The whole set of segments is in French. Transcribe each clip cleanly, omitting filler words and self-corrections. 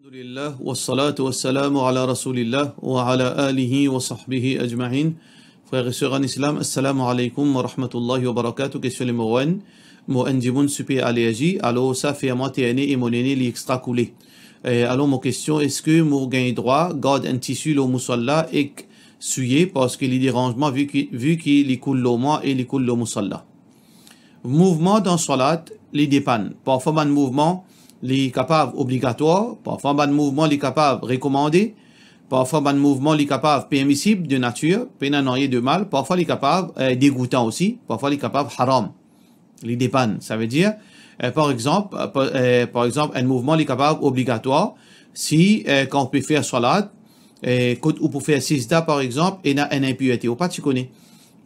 Alhamdulillah, wassalatu wassalamu ala rasulillah wa ala alihi wa sahbihi ajma'in. Frères et sœurs en islam, assalamu alaikum wa rahmatullahi wa barakatuh. Question numéro 1. Mo anjibun supi allergie. Alors, ça fait à moi TNE et mon aîné li extracoulé. Alors, mon question, est-ce que mo gagne droit, garde un tissu lo musalla et suyer parce qu'il y a des dérangements vu qu'il coule l'eau moi et il coule le musalla. Mouvement dans salat, les dépanne. Parfois, un mouvement, les capables obligatoires, parfois un mouvement les capables recommandés, parfois un mouvement les capables permissibles de nature, pénanoyer de mal, parfois les capables dégoûtants aussi, parfois les capables haram. Les dépanne, ça veut dire par exemple un mouvement les capables obligatoire si quand on peut faire salat quand on peut faire sisda par exemple et n'a une impureté ou pas tu connais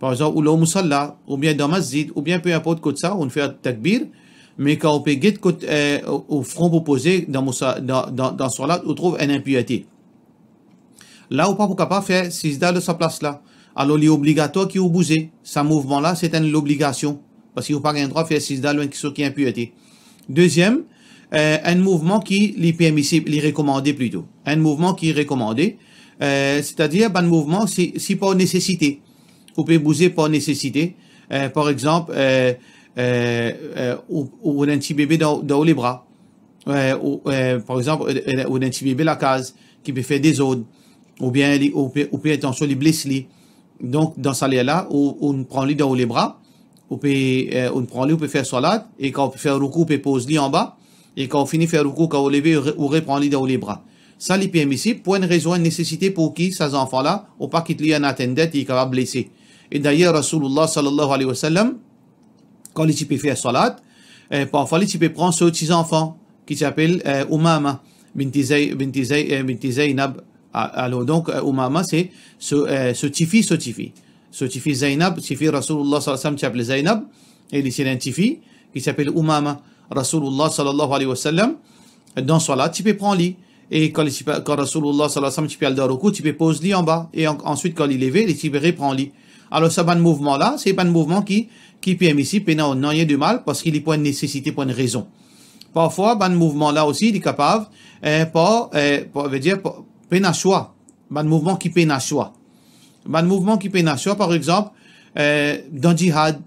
par exemple ou le musalla ou bien dans masjid ou bien peu importe côté ça on fait takbir. Mais quand on peut get au front opposé dans salat, on trouve une impureté. Là, on pas capable de faire sisda de sa place là. Alors, il est obligatoire qu'il y bouger. Ce mouvement-là, c'est l'obligation. Parce qu'il n'y a pas un droit de faire sisda loin qui est impureté. Deuxième, un mouvement qui est permissible, il est recommandé plutôt. Un mouvement qui est recommandé, c'est-à-dire un mouvement si par nécessité. On peut bouger par nécessité. Par exemple, ou un petit bébé dans les bras, par exemple, ou un petit bébé la case qui peut faire des audes, ou bien attention les blessés. Donc dans ça là, on prend lui dans les bras, on peut faire salat et quand on peut faire ruku, on peut poser lui en bas et quand on finit faire ruku, quand on lève, on reprend lui dans les bras. Ça les permissible pour une raison, une nécessité pour qui ces enfants là, ou pas qu'ils lui en attendent et qu'ils vont blesser. Et d'ailleurs Rasulullah sallallahu alayhi wa sallam quand les types fait salat, parfois les types prend ce petit enfant qui s'appelle Umama binti Zainab. Alors donc Umama c'est ce tifi Zainab, tifi Rasulullah sallallahu alayhi wa sallam qui s'appelle Zainab et c'est un tifi qui s'appelle Umama. Rasulullah sallallahu alayhi wa sallam dans salat tu peux prendre lui et quand Rasulullah sallallahu alayhi wa sallam tu peux aller dans le coup tu peux poser lui en bas et ensuite quand il levé les types reprend lui. Alors ce mouvement là c'est pas un mouvement qui permet ici, n'a rien de mal parce qu'il est pas une nécessité, pas une raison. Parfois, un mouvement là aussi, il est capable, veut dire, peine choix. Un mouvement qui peine à choix. Un mouvement qui peine à choix, par exemple, dans djihad,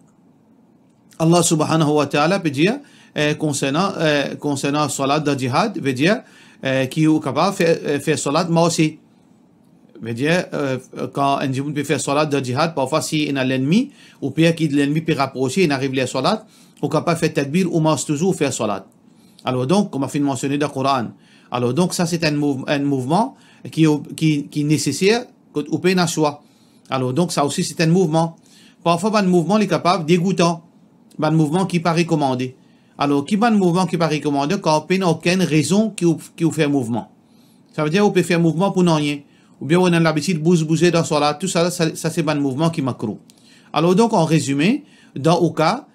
Allah subhanahu wa ta'ala peut dire, concernant salat dans djihad, veut dire, qui est capable de faire salat, moi aussi. Veut dire, quand un djihad peut faire salat de djihad, parfois si il a l'ennemi, ou pire que l'ennemi peut rapprocher, il arrive à salat, on peut pas faire takbir ou must toujours faire salat. Alors donc, comme on a mentionné dans le Coran. Alors donc, ça c'est un mouvement qui est nécessaire, ou peut un choix. Alors donc, ça aussi c'est un mouvement. Parfois, un mouvement est capable dégoûtant. Un mouvement qui n'est pas recommandé. Alors, qui est un mouvement qui n'est pas recommandé quand on n'a aucune raison qui fait un mouvement. Ça veut dire qu'on peut faire un mouvement pour rien. Ou bien on a l'habitude de bouger dans salat, tout ça, c'est un mouvement qui macro. Alors donc en résumé, dans au cas,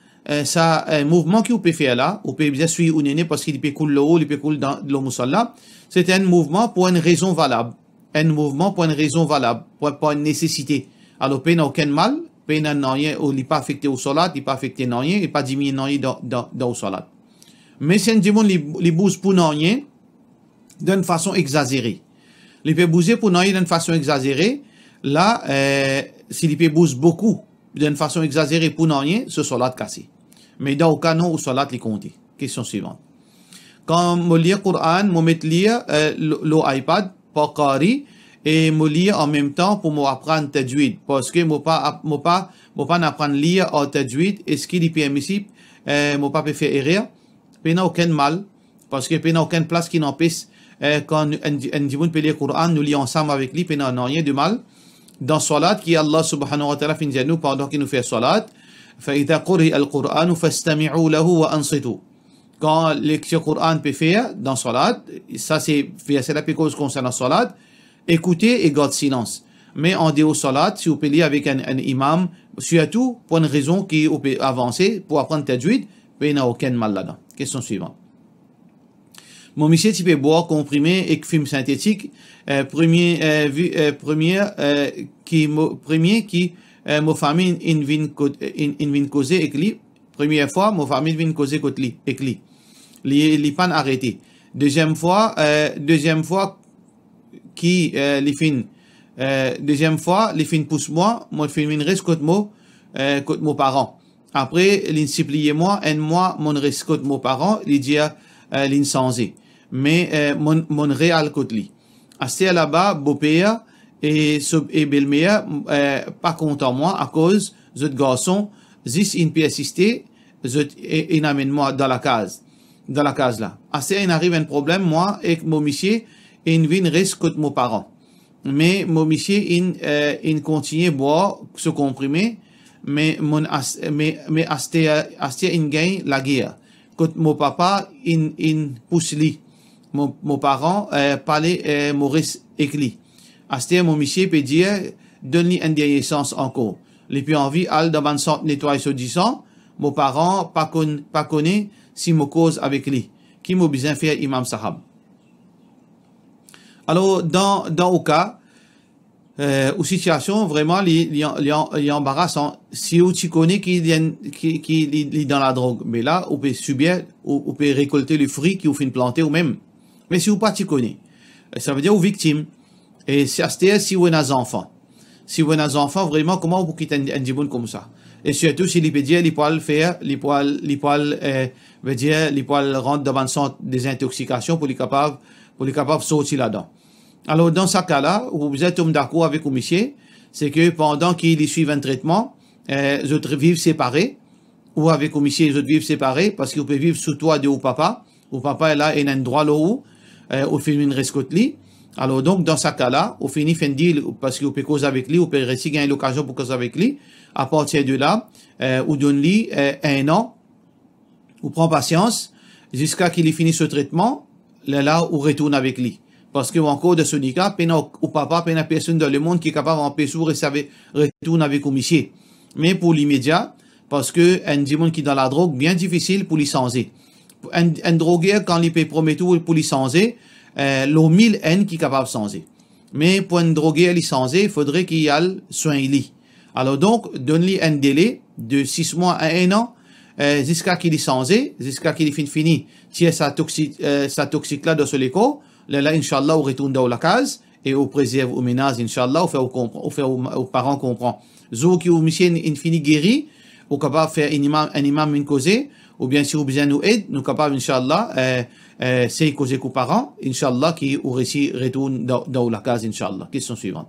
ça un mouvement qui peut faire là, ou peut bien suivre une parce qu'il peut couler l'eau, il peut couler dans le musalla, c'est un mouvement pour une raison valable, un mouvement pour une raison valable, pour une nécessité. Alors peine aucun mal, peine rien, ou il n'est pas affecté au salat, il n'est pas affecté rien, il n'est pas diminué rien dans le salat. Mais c'est un démon les bouge pour rien d'une façon exagérée. Il peut bouger pour noyer d'une façon exagérée. Là, s'il peut bouger beaucoup d'une façon exagérée pour noyer, ce salat cassé. Mais dans le cas non, au salat les compter. Question suivante. Quand je lis le Coran, je mets lire l'iPad par Qari et je lis en même temps pour m'apprendre tajwid. Parce que je ne pas apprendre à lire en tajwid. Est-ce qu'il est permissible? Je ne pas faire erreur. Il n'y a aucun mal. Parce qu'il n'y a aucune place qui n'empêche. Quand un djibun peut lire le Coran, nous lisons ensemble avec lui, il n'y a rien de mal. Dans salat, qui Allah subhanahu wa ta'ala fait nous pendant qu'il nous fait salat, فَإِذَا قُرِئَ الْقُرْآنُ فَاسْتَمِعُوا لَهُ وَأَنصِتُوا. Quand lecture Coran peut faire dans salat, ça c'est la cause concernant salat, écoutez et garde silence. Mais en dehors salat, si vous pouvez lire avec un imam, surtout pour une raison qui peut avancer, pour apprendre tajwid, il n'y a aucun mal là-dedans. Question suivante. Mon monsieur, tu peux boire comprimé et film synthétique. Premier qui ma famille vient causer avec lui. Première fois, ma famille vient causer avec lui. Les pannes arrêtées. Deuxième fois qui les fin deuxième fois les fin pousse moi fin reste côté mon parent. Après l'insiplier moi en moi mon reste côté mon parent il dit l'insensé mais mon réel côté li assez là-bas beau-père et belle-mère pas content moi à cause de garçon zis in peut assister in amène moi dans la case là assez il arrive un problème moi et mon monsieur in vin reste côté mon parent mais mon monsieur in continue boire ce comprimé mais asté in gagne la guerre côté mon papa in pousse li mon parent parlait Maurice éclit asté mon monsieur peut dire donne-lui une dernière chance encore les puis envie al devant son nettoyer ce disant mon parent pas connaît si mon cause avec lui qui m'a besoin faire imam sahab. Alors dans au cas aux situations vraiment les embarrassant si tu connais qu'il est dans la drogue mais là on peut subir ou peut récolter le fruit qui vous fait planter ou même mais si vous pas tu connais ça veut dire aux victimes et c'est si vous avez des enfants vraiment comment vous quitter un djibon comme ça et surtout si les pédiens les poils faire les poils veut dire les poils rentrent devant son désintoxication pour les capables sortir là-dedans. Alors dans ce cas-là vous êtes d'accord avec le monsieur c'est que pendant qu'ils suivent un traitement les autres vivent séparés ou avec le monsieur les autres vivent séparés parce qu'ils peuvent vivre sous toit de ou papa est là et a un droit là où au film une rescotli. Alors donc dans ce cas-là on finit fin deal parce qu'on peut causer avec lui on peut réussir gagner l'occasion pour causer avec lui à partir de là on donne lui un an on prend patience jusqu'à qu'il ait fini ce traitement là on retourne avec lui parce que encore de ce cas peine au papa peine personne dans le monde qui est capable d'empêcher retourne avec le monsieur mais pour l'immédiat parce que un démon qui est dans la drogue bien difficile pour lui changer un drogué quand il peut promettre pour lui changer l'eau 1000 N qui est capable de changer mais pour un drogué lui changer il faudrait qu'il y ait soin lui alors donc donne-lui un délai de 6 mois à 1 an jusqu'à qu'il ait changé jusqu'à qu'il ait fini tirer sa toxique là dans ce l'écho là inchallah on retourne dans la case et on préserve au ménage inchallah on fait aux parents comprendre zo qui au monsieur infini guéri ou capable faire un imam une cause ou bien si vous besoin nous aide nous capable inchallah c'est causer aux parents inchallah qui au réussi retourne dans la case inchallah. Question suivante.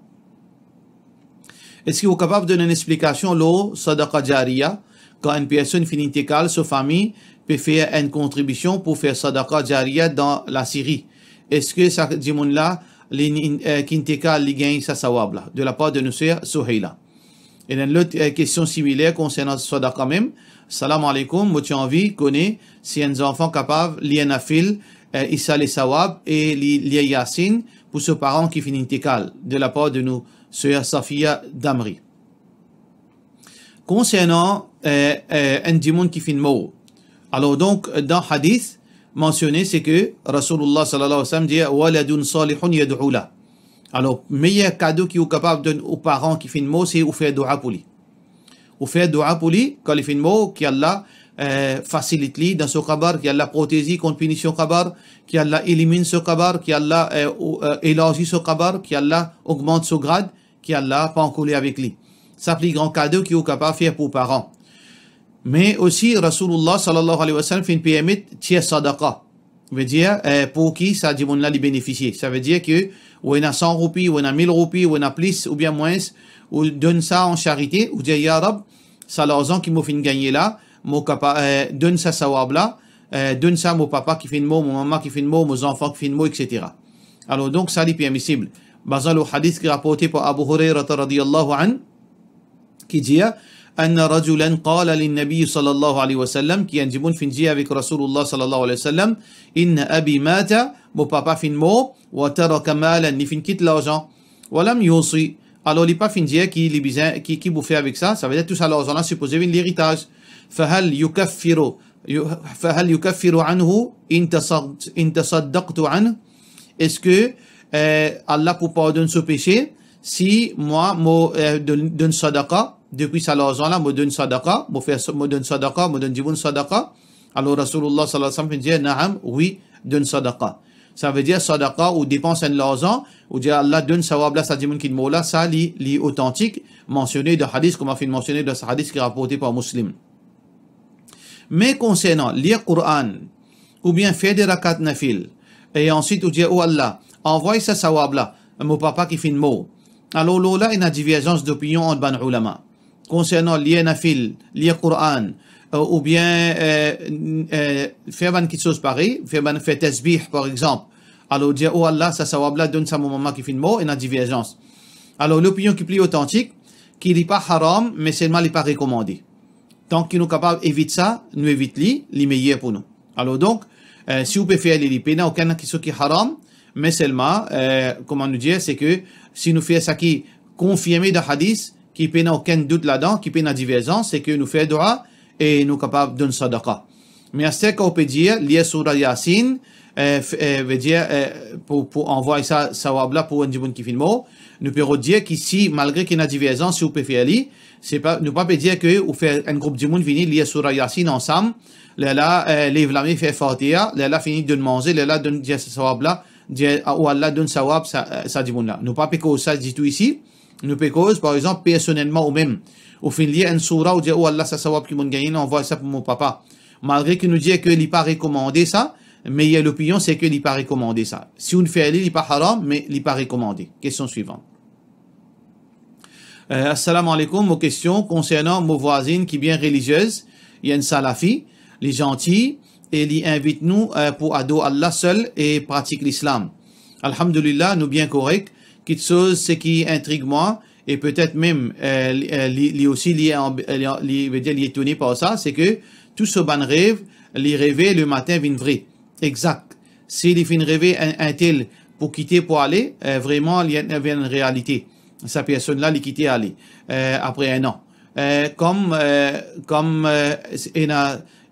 Est-ce que vous capable de donner une explication l'eau sadaqa jariya quand une personne finit intégrale sa famille peut faire une contribution pour faire sadaqa jariya dans la Syrie? Est-ce que ça dit mon là qui intégrale li gagne sa sawab là de la part de nos sœurs Souhaila? Et dans l'autre question similaire concernant sadaqa même, salam alaikum, moi tu envie connaît si un enfant capable li en afil isa les sawab et li yasin pour ce parent qui finit intégrale de la part de nous sœurs Safia Damri. Concernant un démon qui finit mort. Alors donc dans hadith mentionné c'est que Rasulullah sallallahu alayhi wa sallam dit waladun salihun yad'u la. Alors meilleur cadeau qui est capable de donner aux parents qui finit mort c'est de faire dua pour lui. Ou faire dua pour lui quand il finit mort qui Allah facilite lui dans ce kabar qui Allah protège contre punition kabar qui Allah élimine ce kabar qui Allah élargit ce kabar qui Allah augmente ce grade qui Allah pas encoller avec lui. Ça plus grand cadeau qui est capable de faire pour parents. Mais aussi, Rasulullah sallallahu alayhi wa sallam fait une permet tiers sadaqa. Veut dire, pour qui ça dit là les bénéficier. Ça veut dire que, ou on a 100 roupies, ou on a 1000 roupies, ou on a plus, ou bien moins, ou donne ça en charité, ou dire, ya Rab, ça l'argent qui m'a fait gagner là, mon papa, donne ça sawab là, donne ça mon papa qui fait une mot, mon maman qui fait une mot, mes enfants qui fait une mot, etc. Alors donc, ça, c'est permissible. Basant le hadith qui est rapporté par Abu Hurairah radiyallahu anhu, qui dit أن رجلا قال للنبي صلى الله عليه وسلم qui ينجبون في نجي avec Rasulullah صلى الله عليه وسلم إن أبي مات mon papa fin mort وترك مالا ni fin quitte l'argent ولم يوصي alors il pas fin dire qui bouffait avec ça ça veut dire tout ça l'argent là supposé venir l'héritage فهل يكفر عنه إن تصدقت عنه est-ce que Allah pour pardonner ce péché si moi donne sadaqa depuis ça l'argent là me donne sadaqa me donne djiboun sadaqa alors Rasulullah sallallahu alayhi wa sallam dit naam oui donne sadaqa Ça veut dire sadaqa ou dépense en l'argent, ou dire Allah donne sawab là, ça dit mon mot là, ça li authentique, mentionné de hadith, comme a fait mentionner dans ce hadith qui est rapporté par Muslim. Mais concernant lire Coran, ou bien faire des rakat nafil, et ensuite ou dire, oh Allah, envoie ça sawab là, mon papa qui fait une mot. Alors là, il y a une divergence d'opinion entre ban ulama. Concernant lire nafil, lire Coran, ou bien faire quelque chose pareil, faire tasbih par exemple. Alors dire, oh Allah, ça sawab là, donne ça à mon maman qui fait une mot, il y a une divergence. Alors l'opinion qui est plus authentique, qui n'est pas haram, mais seulement il n'est pas recommandé. Tant qu'il est capable d'éviter ça, nous évitons les meilleurs pour nous. Alors donc, si vous pouvez faire les pénales, aucun qui est haram, mais seulement, comment nous dire, c'est que si nous faisons ça qui est confirmé dans le hadith, qui n'a aucun doute là-dedans, qui n'a divergence, c'est que nous faisons dua et nous sommes capables de donner sadaqa. Mais à ce qu'on peut dire, lire surah Yasin, veut dire, pour envoyer ça, sawab là pour un djibun qui fait le mot, nous pouvons dire qu'ici, malgré qu'il y a une divergence, si vous pouvez faire lire, c'est pas, nous pas dire que vous faites un groupe djibun venir lire surah Yasin ensemble, là, lève la main, fait Fatiha, là, finit de manger, là, donne dire sawab là, ou Allah donne sawab, ça djibun là. Nous pas pécose ça du tout ici. Nous pécose, par exemple, personnellement ou même, au fin lire un surah, ou dire, oh Allah, ça sawab qui m'ont gagné, on envoie ça pour mon papa. Malgré qu'il nous dit qu'il n'est pas recommandé ça, mais il y a l'opinion, c'est qu'il n'est pas recommandé ça. Si on fait aller, il n'est pas haram, mais il n'est pas recommandé. Question suivante. Assalamu alaikum, mon question concernant mon voisine qui est bien religieuse. Il y a une salafi, les gentils, et il invite nous pour adorer Allah seul et pratique l'islam. Alhamdulillah, nous bien correct. Quelque chose, ce qui intrigue moi, et peut-être même, lui aussi, il est étonné par ça, c'est que tout ce ban rêve, les rêver le matin viennent vrai. Exact. S'il fait rêver un tel pour quitter, pour aller, vraiment, il y a une réalité. Sa personne-là, il quitte aller, après un an.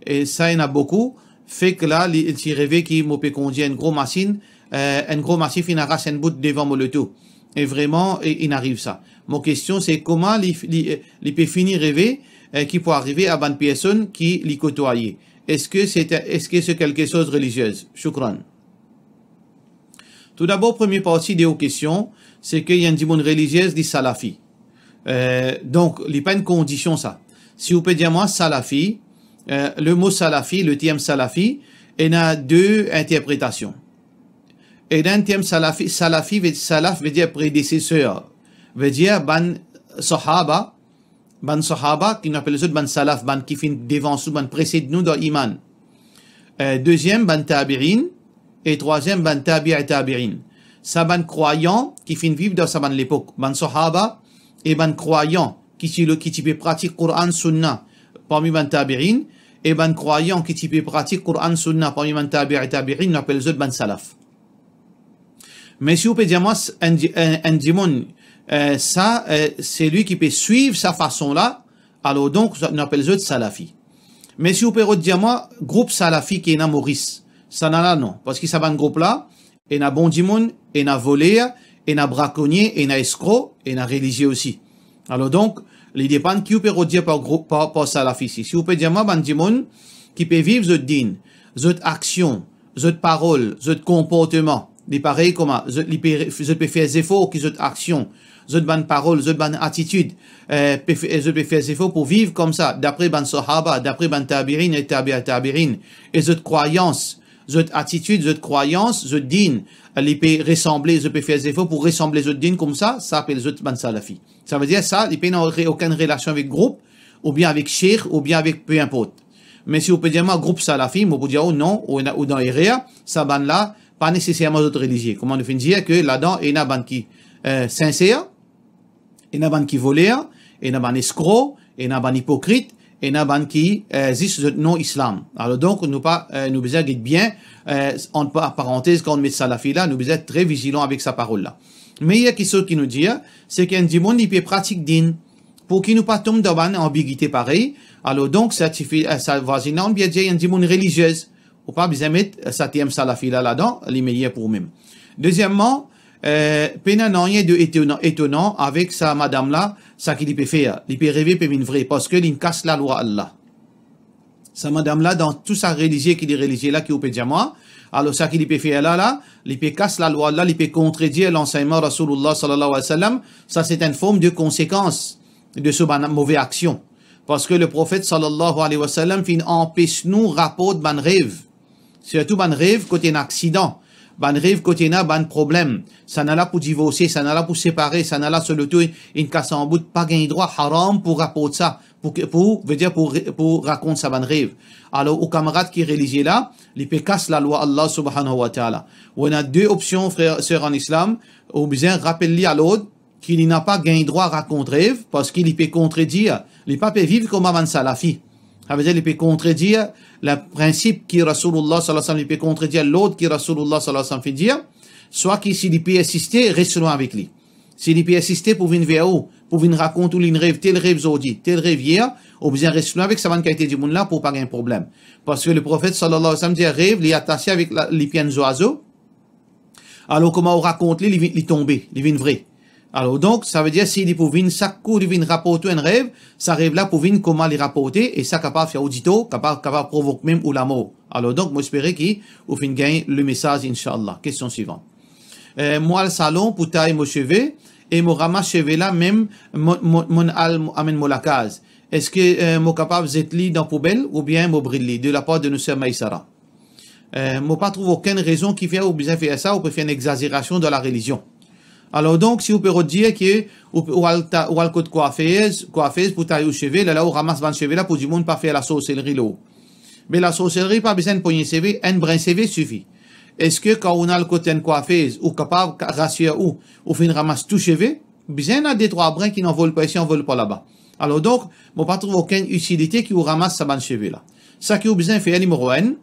Et ça, il y en a beaucoup, fait que là, il rêve qu'il m'a conduit une grosse machine, il arrache un bout devant mon tout. Et vraiment, il arrive ça. Mon question, c'est comment il peut finir rêver, qui peut arriver à une personne qui l'y côtoie. Est-ce que c'est quelque chose de religieuse? Shukran. Tout d'abord, première partie des questions, c'est qu'il y a une dimension religieuse des salafis. Donc, il n'y a pas une condition, ça. Si vous pouvez dire moi, salafi, le mot salafi, le terme salafi, il y a deux interprétations. Et dans le terme salafi, salaf veut dire prédécesseur, veut dire ban sahaba, qui nous appelle les autres ban salaf, ban qui fin devant nous, ban précède nous dans l'iman. Deuxième, ban tabi'in, et troisième, ban tabi'in. Ça ban croyant qui fin vivre dans sa ban l'époque, ban sahaba, et ban croyant qui type pratique Coran Sunna parmi ban tabi'in, et ban croyant qui type pratique Coran Sunna parmi ban tabi'in, nous appelle les autres ban salaf. Mais si vous pouvez dire moi, un dimon, ça, c'est lui qui peut suivre sa façon-là, alors donc, on appelle les autres salafi. Mais si vous pouvez dire moi, groupe salafi qui est dans Maurice, ça n'a là non. Parce que ça va un groupe-là, il y a bon dimon, il y a voleur, il y a braconnier, il y a escroc, il y a religieux aussi. Alors donc, il dépend qui vous pouvez dire par groupe, par salafi ici. Si vous pouvez dire moi, un dimon, qui peut vivre votre din, votre action, votre parole, votre comportement, les pareils comment, je peux faire des efforts qui sont actions, je bonne parole, je bonne attitude, je peux faire des efforts pour vivre comme ça, d'après ban sahaba, d'après ban tabirin et tabirin, et cette croyance, cette attitude, cette croyance, ce din, les peut ressembler, je peux faire des efforts pour ressembler ce din comme ça s'appelle ce ban salafi. Ça veut dire ça, les peut n'auraient aucune relation avec groupe, ou bien avec cheikh, ou bien avec peu importe. Mais si vous pouvez dire moi, groupe salafi, vous pouvez dire, oh non, ou dans les réa, ça ban là, pas nécessairement d'autres religieux. Comment nous finir dire que là-dedans, il y a un ban qui sincère, il y a un ban qui voleur, il y a un ban escroc, il y a un ban hypocrite, il y a un ban qui existe non islam. Alors donc, nous besoin d'être bien, en parenthèse, quand on met salafi là, nous besoin être très vigilants avec sa parole là. Mais il y a quelque chose qui nous dit, c'est qu'il y a un monde qui peut pratique din, pour qu'il nous pas tombe dans une ambiguïté pareille. Alors donc, ça voisin, on bien dire, il y a un monde religieuse. Ou pas besoin de mettre sa thème salafi là-dedans, les meilleurs pour même. Deuxièmement, pena n'a rien de étonnant avec sa madame là, ça qu'il peut faire. Il peut rêver pour une vraie, parce qu'il casse la loi Allah. sa madame là dans tout sa religieux qui est religieux là qui ou peut dire moi alors ça qui peut faire là il peut casser la loi là il peut contredire l'enseignement Rasulullah sallallahu alayhi wa sallam, ça c'est une forme de conséquence de ce mauvaise action parce que le prophète sallallahu alayhi wa sallam fin empêche nous rapport ban rêve surtout ban rêve côté un accident ban rêve côté un problème ça n'a là pour divorcer ça n'a là pour séparer ça n'a là sur le tout une casse en bout pas gain droit haram pour rapporter ça pour raconter ça ban rêve alors aux camarades qui religieux là ils peut casser la loi Allah subhanahu wa ta'ala on a deux options frères sœurs en islam ou bien rappeler à l'autre qu'il n'a pas gain droit à raconter rêve parce qu'il peut contredire il pas peut vivre comme un salafi ça veut dire il peut contredire le principe qui Rasulullah sallallahu alayhi wa sallam il peut contredire l'autre qui Rasulullah sallallahu alayhi wa sallam fait dire soit qu'il s'il peut assister reste loin avec lui s'il peut assister pour venir vers vous pour venir raconter une rêve tel rêve aujourd'hui tel rêve hier ou bien reste loin avec sa bonne qualité du monde là pour pas un problème parce que le prophète sallallahu alayhi wa sallam dit rêve il est attaché avec les pieds oiseaux alors comment on raconte il tombe il vient vrai alors donc ça veut dire s'il pour venir chaque coup il vient rapporter un rêve ça rêve là pour venir comment les rapporter et ça capable faire audito capable provoquer même ou la mort alors donc moi j'espère qu'il au fin gagne le message inchallah question suivante moi le salon pour tailler mon cheveu et mon ramasse cheveux là même mon amène mon la case est-ce que moi capable zetli dans poubelle ou bien mon briller de la part de nous sœur Maïsara moi pas trouve aucune raison qui fait ou bien faire ça ou peut faire une exagération de la religion alors donc si vous pouvez dire que ou al code coiffeuse pour tailler aux cheveux là où ramasse van cheveux là pour du monde pas faire la sorcellerie là mais la sorcellerie pas besoin de poigner CV un brin CV suffit est-ce que quand on a le côté de coiffeuse ou capable rassurer ou fait une ramasse tout cheveux besoin a des trois brins qui n'en volent pas ici en volent pas là-bas alors donc moi pas trouve aucune utilité qui vous ramasse sa van cheveux là ça qui vous besoin faire numéro 1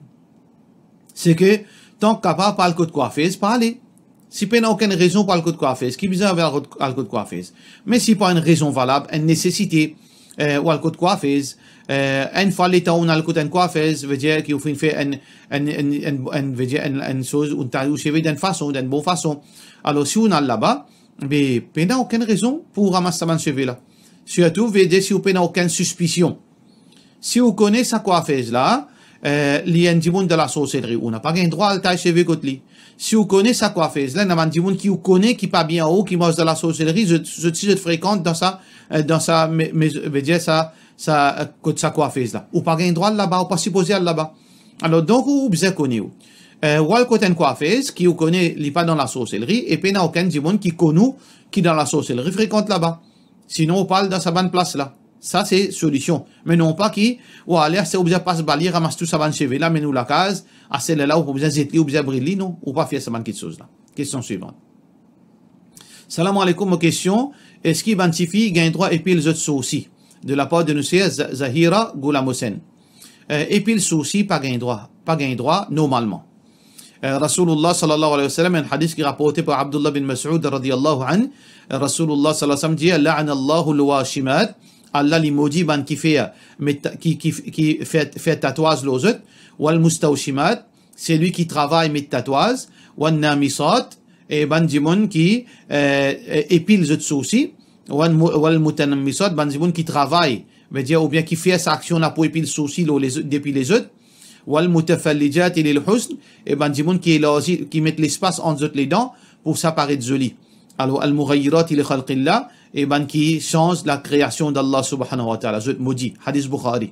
c'est que tant capable par le code coiffeuse pas aller si pas aucune raison pour le code coiffeuse qui besoin avoir le code coiffeuse mais si pas une raison valable une nécessité ou le code coiffeuse une fois l'état on a le code de coiffeuse veut dire qu'il faut faire une chose on taille cheveux d'une façon d'une bonne façon alors si on a là-bas mais pas aucune raison pour ramasser sa cheveux là surtout veut dire si on n'a aucune suspicion si on connaît sa coiffeuse là il y a du monde de la sorcellerie on n'a pas gain droit à tailler cheveux côté lui si vous connaissez sa coiffeuse là il y a du monde qui vous connaît qui pas bien haut qui mange de la sorcellerie je fréquente dans sa veut dire sa coiffeuse là ou pas gain droit là-bas ou pas supposé là-bas alors donc vous bien connaissez ou le côté une coiffeuse qui vous connaît il pas dans la sorcellerie et puis il n'y a aucun du monde qui connaît qui dans la sorcellerie fréquente là-bas sinon on parle dans sa bonne place là ça c'est solution mais non pas qui ou aller c'est obligé pas se balayer ramasse tout ça van cheveux là mais nous la case à celle là ou bien zetli ou bien briller non ou pas faire ça bonne quelque chose là question suivante salam alaikum question est-ce qu'il identifie gain droit épile les autres soucis de la part de nous c'est Zahira Goulamosen épile soucis pas gain droit normalement Rasulullah sallallahu alayhi wa sallam un hadith qui est rapporté par Abdullah bin Mas'ud radiyallahu anhu Rasulullah sallallahu alayhi wa sallam dit la'ana Allahu al-washimat Allah li maudit ban qui fait tatouage aux autres wal mustawshimat c'est lui qui travaille met tatouage wan namisat et ban dimon qui épile les autres soucis wal mutanammisat ban dimon qui travaille veut dire ou bien qui fait sa action là pour épiler les soucis depuis les autres wal mutafallijat lil husn et ban dimon qui met l'espace entre les dents pour ça paraître joli alors al mughayyirat li khalqillah et ban qui change la création d'Allah subhanahu wa ta'ala zut maudit hadith Bukhari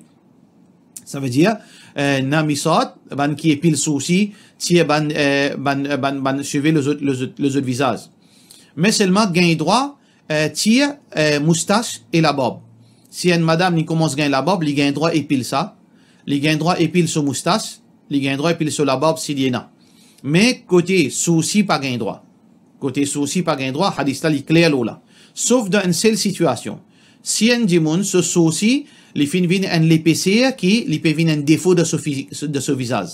ça veut dire namisat ban qui épile souci tie ban cheveux les autres visages mais seulement gain droit tie moustache et la barbe si une madame ni commence gain la barbe li gain droit épile ça li gain droit épile sur moustache li gain droit épile sur la barbe s'il y en a mais côté souci pas gain droit hadith là li clair là sauf dans une seule situation si un dimon ce souci les fin vient un l'épaisseur qui li peut venir un défaut de ce visage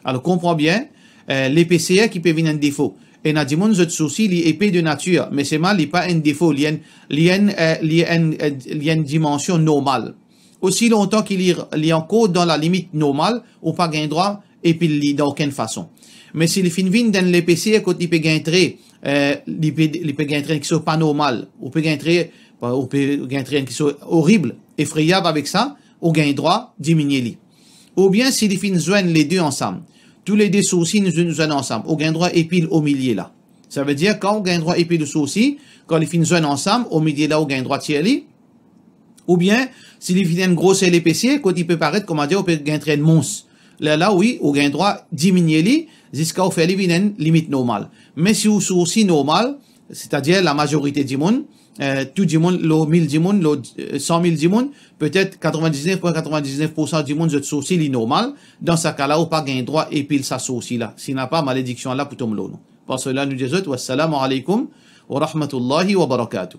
alors comprends bien l'épaisseur qui peut venir un défaut et na dimon ce souci li épais de nature mais c'est mal li pas un défaut li a une dimension normale aussi longtemps qu'il est encore dans la limite normale ou pas gain droit et puis li d'aucune façon mais si les fin viennent dans l'épaisseur quand il peut gagner il peut gagner qui soit pas normal ou peut gagner qui soit horrible effrayable avec ça ou gain droit diminuer li ou bien s'il fin joignent les deux ensemble, tous les deux sourcils nous joignent ensemble, au gain droit épile au milieu là. Ça veut dire quand on gain droit épile le sourcil, quand les fins joignent ensemble, au milieu là, au gain droit tiers ou bien s'il viennent grosser l'épaisseur, quand il peut paraître, comment dire, on peut gagner très monstre. Là, oui, au gain droit diminuer li, jusqu'à faire les limite normale. Mais si vous sourcil normal, c'est-à-dire la majorité du monde, tout du monde, le 1000 du monde, le 100 000 du monde, peut-être 99,99% du monde, je sourcil est normal. Dans ce cas-là, ou pas gain droit et pile sa sourcil là. S'il n'a pas malédiction là pour tout le monde. Pour cela, nous disons, wassalamu alaikum wa rahmatullahi wa barakatuh.